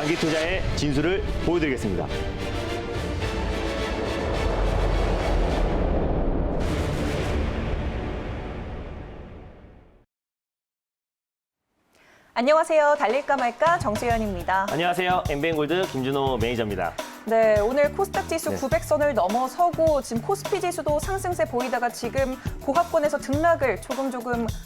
장기 투자의 진수를 보여드리겠습니다. 안녕하세요. 달릴까 말까 정수연입니다. 안녕하세요. 엠비엔골드 김준호 매니저입니다. 네, 오늘 코스닥 지수 네. 900선을 넘어서고 지금 코스피 지수도 상승세 보이다가 지금 고하권에서 등락을 조금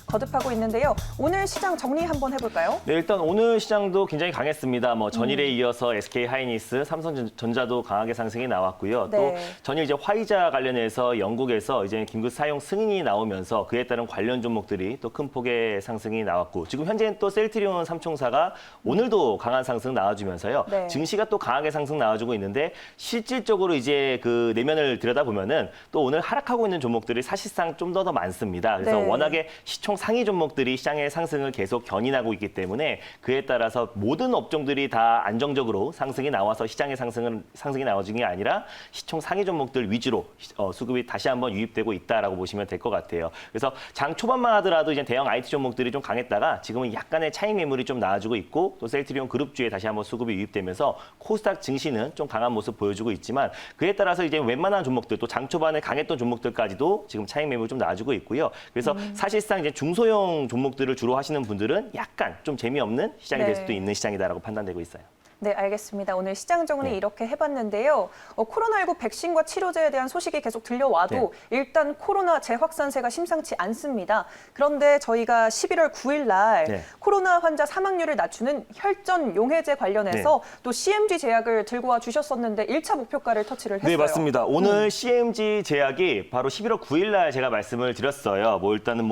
거듭하고 있는데요. 오늘 시장 정리 한번 해볼까요? 네, 일단 오늘 시장도 굉장히 강했습니다. 전일에 이어서 SK 하이닉스, 삼성전자도 강하게 상승이 나왔고요. 네. 또 전일 이제 화이자 관련해서 영국에서 이제 긴급 사용 승인이 나오면서 그에 따른 관련 종목들이 또 큰 폭의 상승이 나왔고, 지금 현재는 또 셀트리온 삼총사가 오늘도 강한 상승 나와주면서요. 네. 증시가 또 강하게 상승 나와주고 있는데, 실질적으로 이제 그 내면을 들여다보면은 또 오늘 하락하고 있는 종목들이 사실상 좀 더 많습니다. 그래서 네. 워낙에 시총 상위 종목들이 시장의 상승을 계속 견인하고 있기 때문에 그에 따라서 모든 업종들이 다 안정적으로 상승이 나와서 시장의 상승이 나와진 게 아니라 시총 상위 종목들 위주로 수급이 다시 한번 유입되고 있다라고 보시면 될 것 같아요. 그래서 장 초반만 하더라도 이제 대형 IT 종목들이 좀 강했다가 지금은 약간의 차익 매물이 좀 나와주고 있고, 또 셀트리온 그룹주에 다시 한번 수급이 유입되면서 코스닥 증시는 좀 강한 모습 보여주고 있지만, 그에 따라서 이제 웬만한 종목들, 또 장 초반에 강했던 종목들까지도 지금 차익 매물 좀 나와주고 있고요. 그래서 사실상 이제 중소형 종목들을 주로 하시는 분들은 약간 좀 재미없는 시장이 될 네. 수도 있는 시장이다라고 판단되고 있어요. 네, 알겠습니다. 오늘 시장 정리 네. 이렇게 해봤는데요. 코로나19 백신과 치료제에 대한 소식이 계속 들려와도 일단 코로나 재확산세가 심상치 않습니다. 그런데 저희가 11월 9일 날 네. 코로나 환자 사망률을 낮추는 혈전 용해제 관련해서 또 CMG 제약을 들고 와 주셨었는데 1차 목표가를 터치를 했어요. 네, 맞습니다. 오늘 CMG 제약이 바로 11월 9일 날 제가 말씀을 드렸어요. 일단은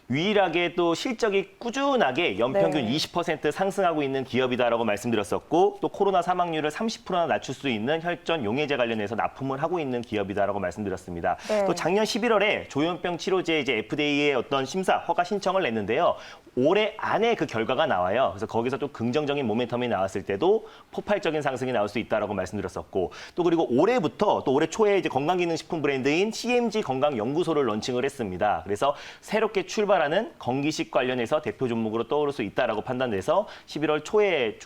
유일하게 또 실적이 꾸준하게 연평균 네. 20% 상승하고 있는 기업이다라고 말씀드렸었고, 또 코로나 사망률을 30%나 낮출 수 있는 혈전 용해제 관련해서 납품을 하고 있는 기업이다라고 말씀드렸습니다. 네. 또 작년 11월에 조현병 치료제 이제 FDA의 어떤 심사 허가 신청을 냈는데요. 올해 안에 그 결과가 나와요. 그래서 거기서 좀 긍정적인 모멘텀이 나왔을 때도 폭발적인 상승이 나올 수 있다라고 말씀드렸었고, 또 그리고 올해부터 또 올해 초에 이제 건강기능식품 브랜드인 CMG 건강연구소를 런칭을 했습니다. 그래서 새롭게 출발하는 건기식 관련해서 대표 종목으로 떠오를 수 있다라고 판단돼서 11월 초에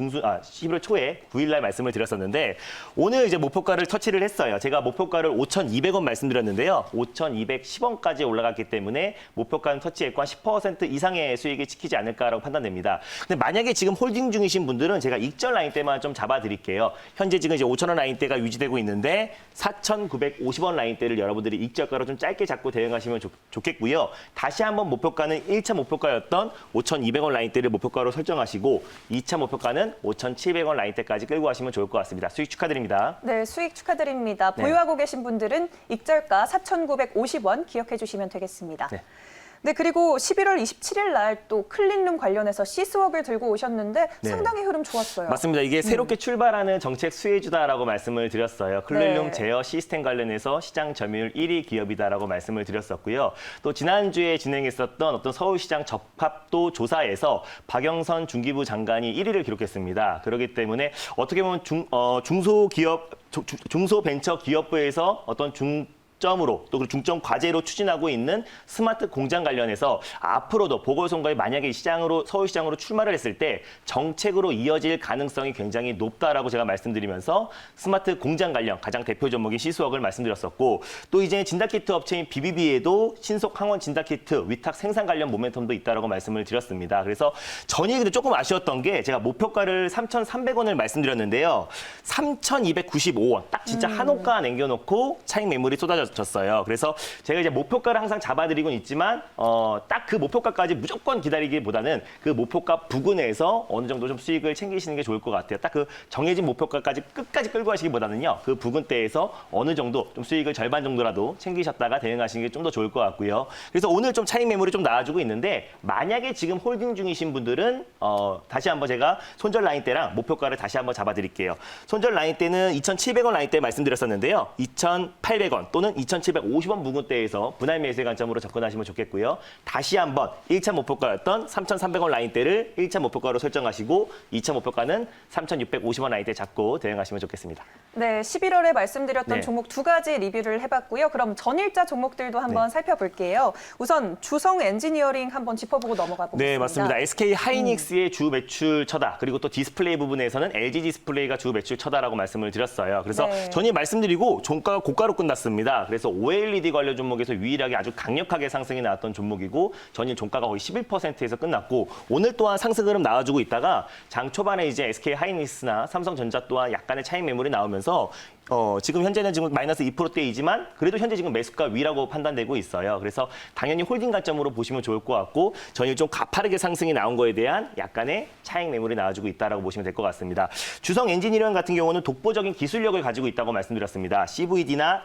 9일 날 말씀을 드렸었는데, 오늘 이제 목표가를 터치를 했어요. 제가 목표가를 5,200원 말씀드렸는데요. 5,210원까지 올라갔기 때문에 목표가는 터치했고 한 10% 이상의 수익이 지키지 않을까라고 판단됩니다. 근데 만약에 지금 홀딩 중이신 분들은 제가 익절 라인대만 좀 잡아드릴게요. 현재 지금 이제 5,000원 라인대가 유지되고 있는데 4,950원 라인대를 여러분들이 익절가로 좀 짧게 잡고 대응하시면 좋겠고요. 다시 한번 목표가는 1차 목표가였던 5,200원 라인대를 목표가로 설정하시고 2차 목표가는 5,700원 라인대까지 끌고 가시면 좋을 것 같습니다. 수익 축하드립니다. 네, 수익 축하드립니다. 네. 보유하고 계신 분들은 익절가 4,950원 기억해 주시면 되겠습니다. 네. 네, 그리고 11월 27일 날 또 클린룸 관련해서 시스웍을 들고 오셨는데 네. 상당히 흐름 좋았어요. 맞습니다. 이게 새롭게 출발하는 정책 수혜주다라고 말씀을 드렸어요. 클린룸 네. 제어 시스템 관련해서 시장 점유율 1위 기업이다라고 말씀을 드렸었고요. 또 지난주에 진행했었던 어떤 서울시장 적합도 조사에서 박영선 중기부 장관이 1위를 기록했습니다. 그렇기 때문에 어떻게 보면 중소벤처기업부에서 어떤 점으로 또 중점 과제로 추진하고 있는 스마트 공장 관련해서 앞으로도 보궐선거에 만약에 서울시장으로 출마를 했을 때 정책으로 이어질 가능성이 굉장히 높다라고 제가 말씀드리면서 스마트 공장 관련 가장 대표 종목인 시스웍을 말씀드렸었고, 또 이제 진단키트 업체인 BBB에도 신속 항원 진단키트 위탁 생산 관련 모멘텀도 있다라고 말씀을 드렸습니다. 그래서 전일도 조금 아쉬웠던 게 제가 목표가를 3,300원을 말씀드렸는데요. 3,295원 딱 진짜 한 호가 남겨놓고 차익 매물이 쏟아졌어요. 그래서 제가 이제 목표가를 항상 잡아드리곤 있지만 딱 그 목표가까지 무조건 기다리기보다는 그 목표가 부근에서 어느 정도 좀 수익을 챙기시는 게 좋을 것 같아요. 딱 그 정해진 목표가까지 끝까지 끌고 가시기보다는요. 그 부근대에서 어느 정도 좀 수익을 절반 정도라도 챙기셨다가 대응하시는 게 좀 더 좋을 것 같고요. 그래서 오늘 좀 차익 매물이 좀 나와주고 있는데, 만약에 지금 홀딩 중이신 분들은 다시 한번 제가 손절 라인대랑 목표가를 다시 한번 잡아드릴게요. 손절 라인대는 2,700원 라인대 말씀드렸었는데요. 2,800원 또는 2,750원 부근대에서 분할 매수의 관점으로 접근하시면 좋겠고요. 다시 한번 1차 목표가였던 3,300원 라인대를 1차 목표가로 설정하시고 2차 목표가는 3,650원 라인대 잡고 대응하시면 좋겠습니다. 네, 11월에 말씀드렸던 네. 종목 두 가지 리뷰를 해봤고요. 그럼 전일자 종목들도 한번 살펴볼게요. 우선 주성 엔지니어링 한번 짚어보고 넘어가 보겠습니다. 네, 맞습니다. SK 하이닉스의 주 매출 처다. 그리고 또 디스플레이 부분에서는 LG 디스플레이가 주 매출 처다라고 말씀을 드렸어요. 그래서 네. 전일 말씀드리고 종가가 고가로 끝났습니다. 그래서 OLED 관련 종목에서 유일하게 아주 강력하게 상승이 나왔던 종목이고 전일 종가가 거의 11%에서 끝났고 오늘 또한 상승 흐름 나와주고 있다가 장 초반에 이제 SK 하이닉스나 삼성전자 또한 약간의 차익 매물이 나오면서 지금 현재는 지금 마이너스 2%대이지만 그래도 현재 지금 매수가 위라고 판단되고 있어요. 그래서 당연히 홀딩 관점으로 보시면 좋을 것 같고 전일 좀 가파르게 상승이 나온 거에 대한 약간의 차익 매물이 나와주고 있다라고 보시면 될 것 같습니다. 주성 엔지니어링 같은 경우는 독보적인 기술력을 가지고 있다고 말씀드렸습니다. CVD나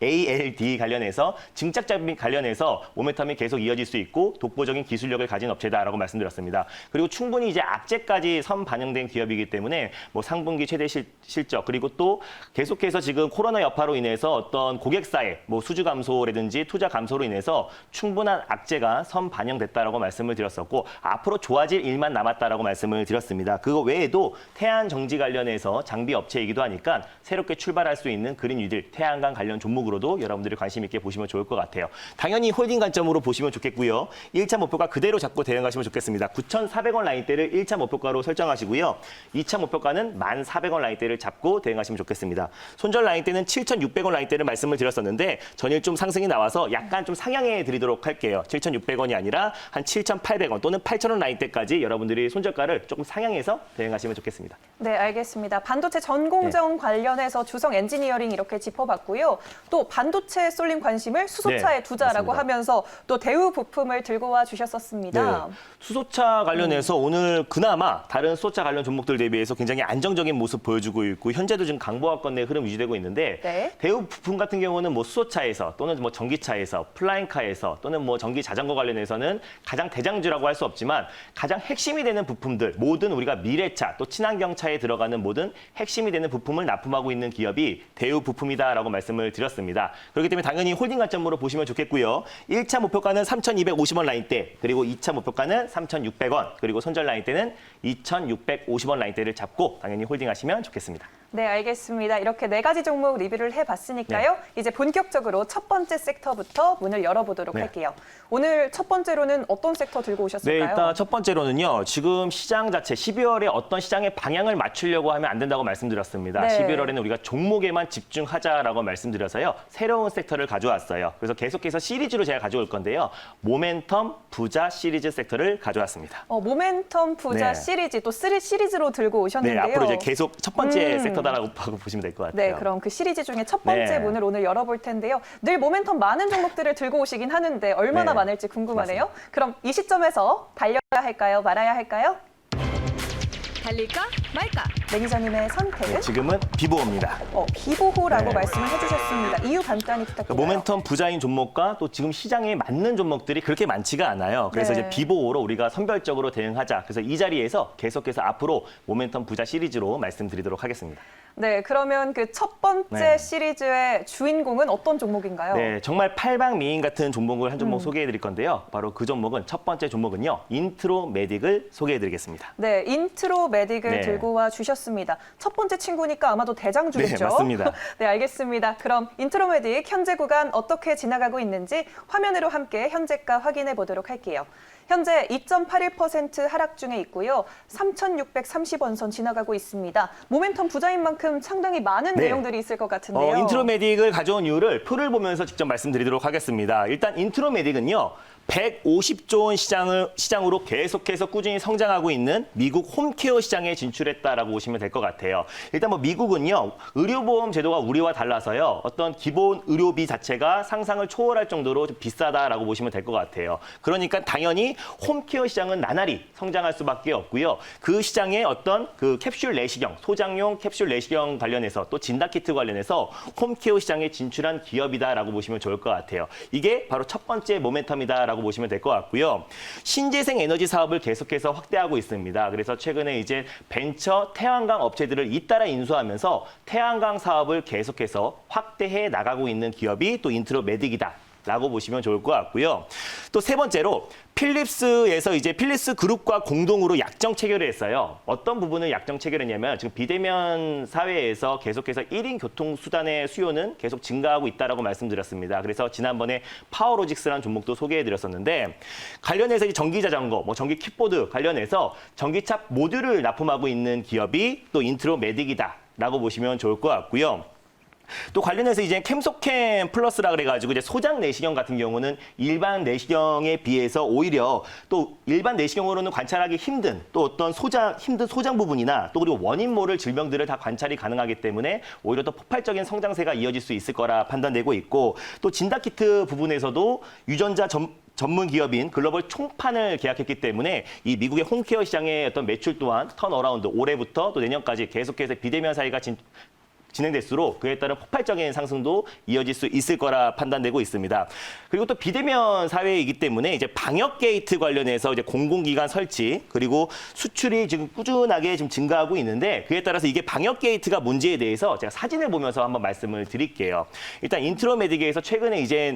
ALD 관련해서 증착 및 관련해서 모멘텀이 계속 이어질 수 있고 독보적인 기술력을 가진 업체다라고 말씀드렸습니다. 그리고 충분히 이제 악재까지 선 반영된 기업이기 때문에 뭐 상분기 최대 실적 그리고 또 계속해서 지금 코로나 여파로 인해서 어떤 고객사의 뭐 수주 감소라든지 투자 감소로 인해서 충분한 악재가 선 반영됐다라고 말씀을 드렸었고 앞으로 좋아질 일만 남았다라고 말씀을 드렸습니다. 그거 외에도 태안 정지 관련해서 장비 업체이기도 하니까 새롭게 출발할 수 있는 그린 뉴딜 태양광 관련 종목으로도 여러분들이 관심 있게 보시면 좋을 것 같아요. 당연히 홀딩 관점으로 보시면 좋겠고요. 1차 목표가 그대로 잡고 대응하시면 좋겠습니다. 9,400원 라인대를 1차 목표가로 설정하시고요. 2차 목표가는 1,400원 라인대를 잡고 대응하시면 좋겠습니다. 손절 라인대는 7,600원 라인대를 말씀을 드렸었는데 전일 좀 상승이 나와서 약간 좀 상향해 드리도록 할게요. 7,600원이 아니라 한 7,800원 또는 8,000원 라인대까지 여러분들이 손절가를 조금 상향해서 대응하시면 좋겠습니다. 네, 알겠습니다. 반도체 전공정 관련해서 주성 엔지니어링 이렇게 짚어봤고요. 또 반도체에 쏠린 관심을 수소차에 네, 두자라고 맞습니다. 하면서 또 대우 부품을 들고 와 주셨었습니다. 네. 수소차 관련해서 오늘 그나마 다른 수소차 관련 종목들 대비해서 굉장히 안정적인 모습 보여주고 있고 현재도 지금 강보합권 내 흐름 유지되고 있는데 네. 대우 부품 같은 경우는 뭐 수소차에서 또는 뭐 전기차에서 플라잉카에서 또는 뭐 전기 자전거 관련해서는 가장 대장주라고 할 수 없지만 가장 핵심이 되는 부품들 모든 우리가 미래차 또 친환경차에 들어가는 모든 핵심이 되는 부품을 납품하고 있는 기업이 대우 부품이다라고 말씀을 드렸습니다. 그렇기 때문에 당연히 홀딩 관점으로 보시면 좋겠고요. 1차 목표가는 3,250원 라인대 그리고 2차 목표가는 3,600원 그리고 손절 라인대는 2,650원 라인대를 잡고 당연히 홀딩하시면 좋겠습니다. 네, 알겠습니다. 이렇게 네 가지 종목 리뷰를 해봤으니까요. 이제 본격적으로 첫 번째 섹터부터 문을 열어보도록 네. 할게요. 오늘 첫 번째로는 어떤 섹터 들고 네, 오셨을까요? 일단 첫 번째로는요. 지금 시장 자체 12월에 어떤 시장의 방향을 맞추려고 하면 안 된다고 말씀드렸습니다. 네. 11월에는 우리가 종목에만 집중하자라고 말씀드려서요. 새로운 섹터를 가져왔어요. 그래서 계속해서 시리즈로 제가 가져올 건데요. 모멘텀 부자 시리즈 섹터를 가져왔습니다. 모멘텀 부자 네. 시리즈 또 시리즈로 들고 네, 오셨는데요. 앞으로 이제 계속 첫 번째 섹터다라고 보시면 될 것 같아요. 네, 그럼 그 시리즈 중에 첫 번째 네. 문을 오늘 열어볼 텐데요. 늘 모멘텀 많은 종목들을 들고 오시긴 하는데 얼마나 네, 많을지 궁금하네요. 그럼 이 시점에서 달려야 할까요? 말아야 할까요? 달릴까 말까? 매니저님의 선택은? 네, 지금은 비보입니다. 비보호라고 네. 말씀을 해주셨습니다. 이유 간단히 부탁드려요. 모멘텀 부자인 종목과 또 지금 시장에 맞는 종목들이 그렇게 많지가 않아요. 그래서 네. 이제 비보호로 우리가 선별적으로 대응하자. 그래서 이 자리에서 계속해서 앞으로 모멘텀 부자 시리즈로 말씀드리도록 하겠습니다. 네, 그러면 그 첫 번째 네. 시리즈의 주인공은 어떤 종목인가요? 네, 정말 팔방미인 같은 종목을 한 종목 소개해 드릴 건데요. 바로 그 종목은 첫 번째 종목은요. 인트로메딕을 소개해 드리겠습니다. 네, 인트로메딕을 네. 들고 와 주셨습니다. 첫 번째 친구니까 아마도 대장주겠죠? 네, 맞습니다. 네, 알겠습니다. 그럼 인트로메딕 현재 구간 어떻게 지나가고 있는지 화면으로 함께 현재가 확인해 보도록 할게요. 현재 2.81% 하락 중에 있고요. 3,630원 선 지나가고 있습니다. 모멘텀 부자인 만큼 상당히 많은 네. 내용들이 있을 것 같은데요. 인트로메딕을 가져온 이유를 표를 보면서 직접 말씀드리도록 하겠습니다. 일단 인트로메딕은요. 150조 원 시장으로 계속해서 꾸준히 성장하고 있는 미국 홈케어 시장에 진출했다라고 보시면 될 것 같아요. 일단 뭐 미국은요. 의료보험 제도가 우리와 달라서요. 어떤 기본 의료비 자체가 상상을 초월할 정도로 좀 비싸다라고 보시면 될 것 같아요. 그러니까 당연히 홈케어 시장은 나날이 성장할 수밖에 없고요. 그 시장에 어떤 그 캡슐 내시경, 소장용 캡슐 내시경 관련해서 또 진단키트 관련해서 홈케어 시장에 진출한 기업이다라고 보시면 좋을 것 같아요. 이게 바로 첫 번째 모멘텀이다라고 보시면 될 것 같고요. 신재생 에너지 사업을 계속해서 확대하고 있습니다. 그래서 최근에 이제 벤처 태양광 업체들을 잇따라 인수하면서 태양광 사업을 계속해서 확대해 나가고 있는 기업이 또 인트로메딕이다. 라고 보시면 좋을 것 같고요. 또 세 번째로 필립스에서 이제 필립스 그룹과 공동으로 약정 체결을 했어요. 어떤 부분을 약정 체결했냐면 지금 비대면 사회에서 계속해서 1인 교통수단의 수요는 계속 증가하고 있다라고 말씀드렸습니다. 그래서 지난번에 파워로직스라는 종목도 소개해드렸었는데 관련해서 이제 전기자전거, 뭐 전기 킥보드 관련해서 전기차 모듈을 납품하고 있는 기업이 또 인트로메딕이다라고 보시면 좋을 것 같고요. 또 관련해서 이제 캠속캠 플러스라 그래가지고 이제 소장 내시경 같은 경우는 일반 내시경에 비해서 오히려 또 일반 내시경으로는 관찰하기 힘든 또 어떤 힘든 소장 부분이나 또 그리고 원인 모를 질병들을 다 관찰이 가능하기 때문에 오히려 더 폭발적인 성장세가 이어질 수 있을 거라 판단되고 있고 또 진단키트 부분에서도 유전자 전문 기업인 글로벌 총판을 계약했기 때문에 이 미국의 홈케어 시장의 어떤 매출 또한 턴어라운드 올해부터 또 내년까지 계속해서 비대면 사회가 진행될수록 그에 따른 폭발적인 상승도 이어질 수 있을 거라 판단되고 있습니다. 그리고 또 비대면 사회이기 때문에 이제 방역 게이트 관련해서 이제 공공기관 설치 그리고 수출이 지금 꾸준하게 지금 증가하고 있는데 그에 따라서 이게 방역 게이트가 뭔지에 대해서 제가 사진을 보면서 한번 말씀을 드릴게요. 일단 인트로메딕에서 최근에 이제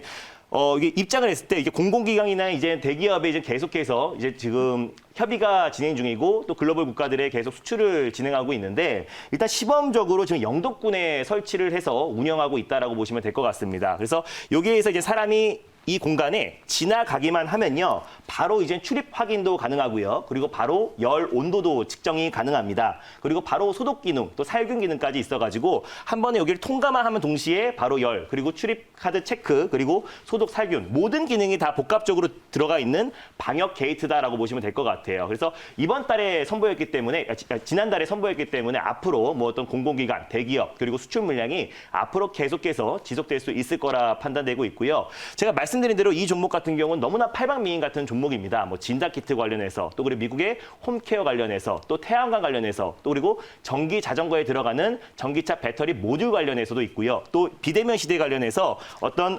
이게 입장을 했을 때 이게 공공기관이나 이제 대기업에 이제 계속해서 이제 지금 협의가 진행 중이고 또 글로벌 국가들에 계속 수출을 진행하고 있는데 일단 시범적으로 지금 영도군에 설치를 해서 운영하고 있다라고 보시면 될 것 같습니다. 그래서 여기에서 이제 사람이 이 공간에 지나가기만 하면요. 바로 이제 출입 확인도 가능하고요. 그리고 바로 열 온도도 측정이 가능합니다. 그리고 바로 소독 기능, 또 살균 기능까지 있어가지고 한 번에 여기를 통과만 하면 동시에 바로 열, 그리고 출입 카드 체크, 그리고 소독 살균 모든 기능이 다 복합적으로 들어가 있는 방역 게이트다라고 보시면 될 것 같아요. 그래서 이번 달에 선보였기 때문에 지난달에 선보였기 때문에 앞으로 뭐 어떤 공공기관, 대기업 그리고 수출 물량이 앞으로 계속해서 지속될 수 있을 거라 판단되고 있고요. 제가 말씀드린 대로 이 종목 같은 경우는 너무나 팔방미인 같은 종목입니다. 뭐 진단키트 관련해서 또 그리고 미국의 홈케어 관련해서 또 태양광 관련해서 또 그리고 전기 자전거에 들어가는 전기차 배터리 모듈 관련해서도 있고요. 또 비대면 시대 관련해서 어떤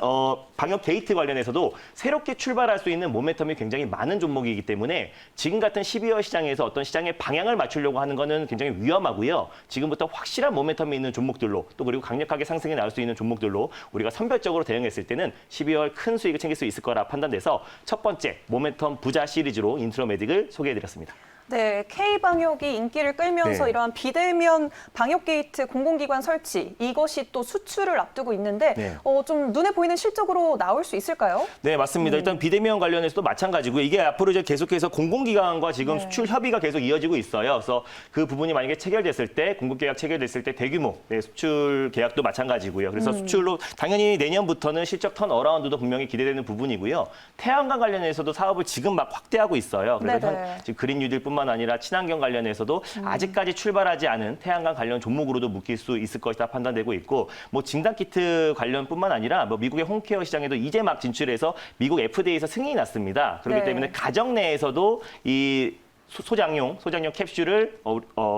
방역 게이트 관련해서도 새롭게 출발할 수 있는 모멘텀이 굉장히 많은 종목이기 때문에 지금 같은 12월 시장에서 어떤 시장의 방향을 맞추려고 하는 거는 굉장히 위험하고요. 지금부터 확실한 모멘텀이 있는 종목들로 또 그리고 강력하게 상승이 나올 수 있는 종목들로 우리가 선별적으로 대응했을 때는 12월 큰 수익을 챙길 수 있을 거라 판단돼서 첫 번째 모멘텀 부자 시리즈로 인트로메딕을 소개해드렸습니다. 네, K방역이 인기를 끌면서 네. 이러한 비대면 방역 게이트 공공기관 설치, 이것이 또 수출을 앞두고 있는데 네. 좀 눈에 보이는 실적으로 나올 수 있을까요? 네, 맞습니다. 일단 비대면 관련해서도 마찬가지고요. 이게 앞으로 이제 계속해서 공공기관과 지금 네. 수출 협의가 계속 이어지고 있어요. 그래서 그 부분이 만약에 체결됐을 때, 공급계약 체결됐을 때 대규모 수출 계약도 마찬가지고요. 그래서 수출로 당연히 내년부터는 실적 턴어라운드도 분명히 기대되는 부분이고요. 태양광 관련해서도 사업을 지금 막 확대하고 있어요. 그래서 네네. 지금 그린 뉴딜뿐만 아니라 친환경 관련해서도 아직까지 출발하지 않은 태양광 관련 종목으로도 묶일 수 있을 것이다 판단되고 있고 뭐 진단키트 관련뿐만 아니라 뭐 미국의 홈케어 시장에도 이제 막 진출해서 미국 FDA에서 승인이 났습니다. 그렇기 네. 때문에 가정 내에서도 이 소장용 캡슐을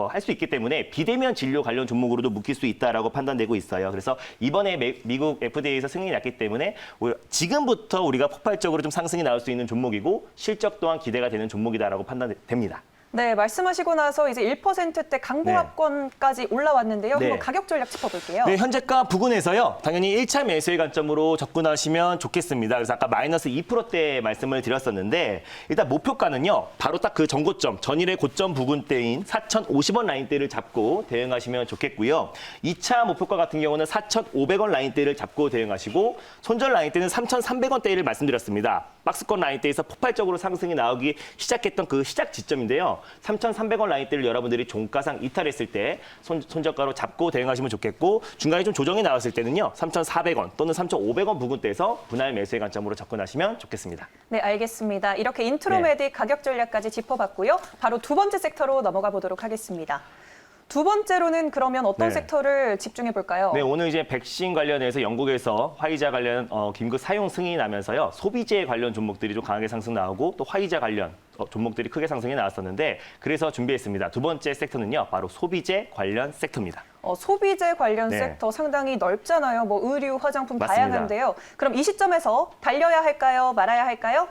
할 수 있기 때문에 비대면 진료 관련 종목으로도 묶일 수 있다라고 판단되고 있어요. 그래서 이번에 미국 FDA에서 승인이 났기 때문에 지금부터 우리가 폭발적으로 좀 상승이 나올 수 있는 종목이고 실적 또한 기대가 되는 종목이다라고 판단됩니다. 네, 말씀하시고 나서 이제 1%대 강보합권까지 올라왔는데요. 네. 한번 가격 전략 짚어볼게요. 네, 현재가 부근에서요. 당연히 1차 매수의 관점으로 접근하시면 좋겠습니다. 그래서 아까 마이너스 2%대 말씀을 드렸었는데 일단 목표가는요. 바로 딱 그 전고점, 전일의 고점 부근대인 4,050원 라인대를 잡고 대응하시면 좋겠고요. 2차 목표가 같은 경우는 4,500원 라인대를 잡고 대응하시고 손절 라인대는 3,300원대를 말씀드렸습니다. 박스권 라인대에서 폭발적으로 상승이 나오기 시작했던 그 시작 지점인데요. 3,300원 라인대를 여러분들이 종가상 이탈했을 때 손저가로 잡고 대응하시면 좋겠고 중간에 좀 조정이 나왔을 때는요. 3,400원 또는 3,500원 부근대에서 분할 매수의 관점으로 접근하시면 좋겠습니다. 네, 알겠습니다. 이렇게 인트로메딕 가격 전략까지 짚어봤고요. 바로 두 번째 섹터로 넘어가 보도록 하겠습니다. 두 번째로는 그러면 어떤 네. 섹터를 집중해 볼까요? 네, 오늘 이제 백신 관련해서 영국에서 화이자 관련 긴급 사용 승인이 나면서요. 소비재 관련 종목들이 좀 강하게 상승 나오고 또 화이자 관련 종목들이 크게 상승이 나왔었는데 그래서 준비했습니다. 두 번째 섹터는요. 바로 소비재 관련 섹터입니다. 소비재 관련 네. 섹터 상당히 넓잖아요. 뭐 의류, 화장품 맞습니다. 다양한데요. 그럼 이 시점에서 달려야 할까요? 말아야 할까요?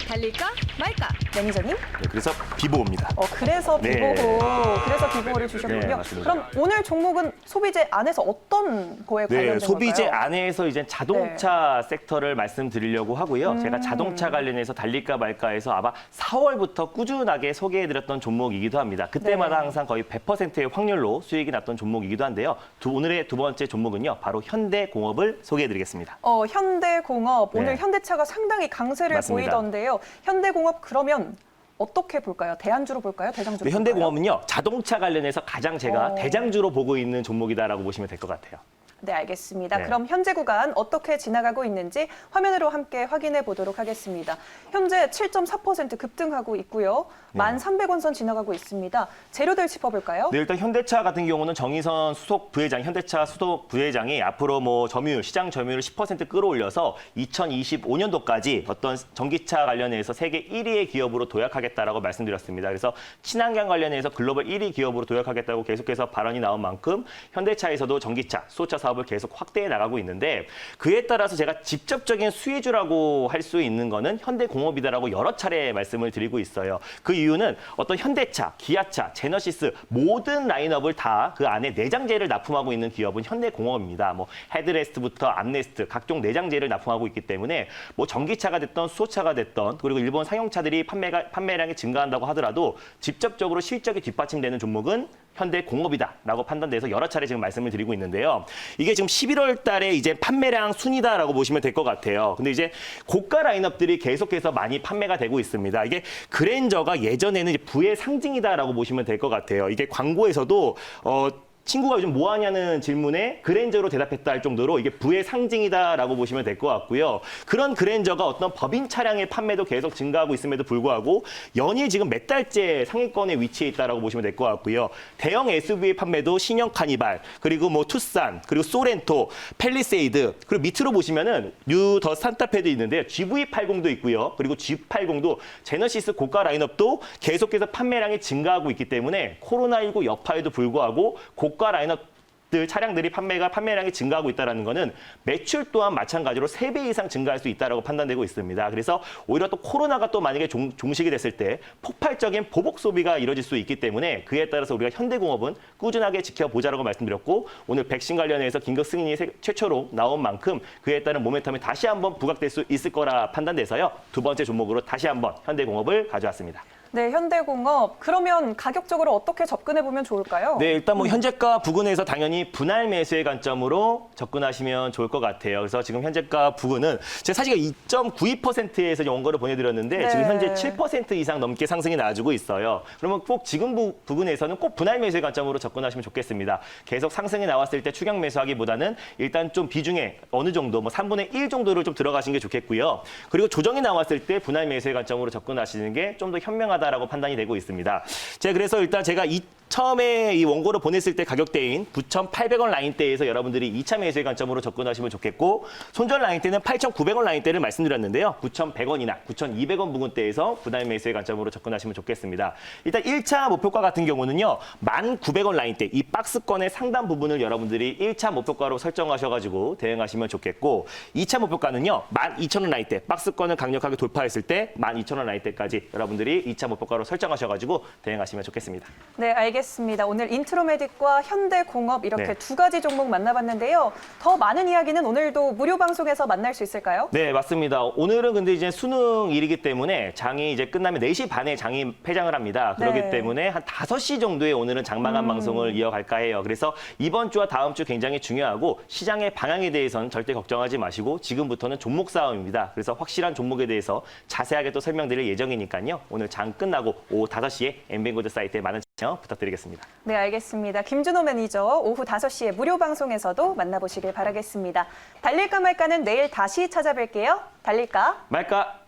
달릴까 말까. 매니저님? 네, 그래서 비보입니다. 그래서 네. 그래서 비보를 주셨군요. 네, 맞습니다. 그럼 오늘 종목은 소비재 안에서 어떤 거에 관련된 네, 소비재 걸까요? 안에서 이제 자동차 섹터를 말씀드리려고 하고요. 제가 자동차 관련해서 달릴까 말까해서 아마 4월부터 꾸준하게 소개해드렸던 종목이기도 합니다. 그때마다 네. 항상 거의 100%의 확률로 수익이 났던 종목이기도 한데요. 오늘의 두 번째 종목은요. 바로 현대공업을 소개해드리겠습니다. 현대공업, 오늘 네. 현대차가 상당히 강세를 맞습니다. 보이던데요. 현대공업 그러면 어떻게 볼까요? 대안주로 볼까요? 대장주로 네, 볼까요? 현대공업은요. 자동차 관련해서 가장 제가 어. 대장주로 보고 있는 종목이다라고 보시면 될 것 같아요. 네, 알겠습니다. 네. 그럼 현재 구간 어떻게 지나가고 있는지 화면으로 함께 확인해 보도록 하겠습니다. 현재 7.4% 급등하고 있고요. 네. 1,300원 선 지나가고 있습니다. 재료들 짚어볼까요? 네, 일단 현대차 같은 경우는 정의선 수석 부회장, 현대차 수석 부회장이 앞으로 뭐 점유율, 시장 점유율을 10% 끌어올려서 2025년도까지 어떤 전기차 관련해서 세계 1위의 기업으로 도약하겠다라고 말씀드렸습니다. 그래서 친환경 관련해서 글로벌 1위 기업으로 도약하겠다고 계속해서 발언이 나온 만큼 현대차에서도 전기차, 수소차 사업을 계속 확대해 나가고 있는데 그에 따라서 제가 직접적인 수혜주라고 할 수 있는 거는 현대공업이다라고 여러 차례 말씀을 드리고 있어요. 그 이유는 어떤 현대차, 기아차, 제너시스 모든 라인업을 다 그 안에 내장재를 납품하고 있는 기업은 현대공업입니다. 뭐 헤드레스트부터 암레스트 각종 내장재를 납품하고 있기 때문에 뭐 전기차가 됐던 수소차가 됐던 그리고 일본 상용차들이 판매량이 증가한다고 하더라도 직접적으로 실적이 뒷받침되는 종목은 현대공업이다라고 판단돼서 여러 차례 지금 말씀을 드리고 있는데요. 이게 지금 11월 달에 이제 판매량 순이다라고 보시면 될 것 같아요. 근데 이제 고가 라인업들이 계속해서 많이 판매가 되고 있습니다. 이게 그랜저가 예전에는 이제 부의 상징이다라고 보시면 될 것 같아요. 이게 광고에서도 친구가 요즘 뭐 하냐는 질문에 그랜저로 대답했다 할 정도로 이게 부의 상징이다라고 보시면 될 것 같고요. 그런 그랜저가 어떤 법인 차량의 판매도 계속 증가하고 있음에도 불구하고 연일 지금 몇 달째 상위권에 위치해 있다라고 보시면 될 것 같고요. 대형 SUV의 판매도 신형 카니발, 그리고 뭐 투싼, 그리고 소렌토, 팰리세이드, 그리고 밑으로 보시면은 뉴 더 산타페도 있는데요. GV80도 있고요. 그리고 G80도 제너시스 고가 라인업도 계속해서 판매량이 증가하고 있기 때문에 코로나19 여파에도 불구하고 고가 라인업들 차량들이 판매량이 증가하고 있다는 것은 매출 또한 마찬가지로 3배 이상 증가할 수 있다고 판단되고 있습니다. 그래서 오히려 또 코로나가 또 만약에 종식이 됐을 때 폭발적인 보복 소비가 이뤄질 수 있기 때문에 그에 따라서 우리가 현대공업은 꾸준하게 지켜보자라고 말씀드렸고 오늘 백신 관련해서 긴급 승인이 최초로 나온 만큼 그에 따른 모멘텀이 다시 한번 부각될 수 있을 거라 판단돼서요. 두 번째 종목으로 다시 한번 현대공업을 가져왔습니다. 네, 현대공업. 그러면 가격적으로 어떻게 접근해 보면 좋을까요? 네, 일단 뭐 현재가 부근에서 당연히 분할 매수의 관점으로 접근하시면 좋을 것 같아요. 그래서 지금 현재가 부근은 제가 사실 2.92%에서 원고를 보내드렸는데 네. 지금 현재 7% 이상 넘게 상승이 나와주고 있어요. 그러면 꼭 지금 부근에서는 꼭 분할 매수의 관점으로 접근하시면 좋겠습니다. 계속 상승이 나왔을 때 추격 매수하기보다는 일단 좀 비중에 어느 정도 뭐 3분의 1 정도를 좀 들어가시는 게 좋겠고요. 그리고 조정이 나왔을 때 분할 매수의 관점으로 접근하시는 게 좀 더 현명하다라고 판단이 되고 있습니다. 그래서 일단 제가 처음에 이 원고를 보냈을 때 가격대인 9,800원 라인대에서 여러분들이 2차 매수의 관점으로 접근하시면 좋겠고 손절 라인대는 8,900원 라인대를 말씀드렸는데요. 9,100원이나 9,200원 부근대에서 분할 매수의 관점으로 접근하시면 좋겠습니다. 일단 1차 목표가 같은 경우는요. 1,900원 라인대 이 박스권의 상단 부분을 여러분들이 1차 목표가로 설정하셔가지고 대응하시면 좋겠고 2차 목표가는요. 12,000원 라인대 박스권을 강력하게 돌파했을 때 12,000원 라인대까지 여러분들이 2차 목표가로 설정하셔가지고 대응하시면 좋겠습니다. 네, 알겠습니다. 오늘 인트로메딕과 현대공업 이렇게 네. 두 가지 종목 만나봤는데요. 더 많은 이야기는 오늘도 무료 방송에서 만날 수 있을까요? 네, 맞습니다. 오늘은 근데 이제 수능일이기 때문에 장이 이제 끝나면 4시 반에 장이 폐장을 합니다. 그렇기 네. 때문에 한 5시 정도에 오늘은 장마감 방송을 이어갈까 해요. 그래서 이번 주와 다음 주 굉장히 중요하고 시장의 방향에 대해서는 절대 걱정하지 마시고 지금부터는 종목 싸움입니다. 그래서 확실한 종목에 대해서 자세하게 또 설명드릴 예정이니까요. 오늘 장 끝나고 오후 5시에 엠뱅고드 사이트에 많은 참여 부탁드리겠습니다. 네, 알겠습니다. 김준호 매니저 오후 5시에 무료 방송에서도 만나보시길 바라겠습니다. 달릴까 말까는 내일 다시 찾아뵐게요. 달릴까? 말까?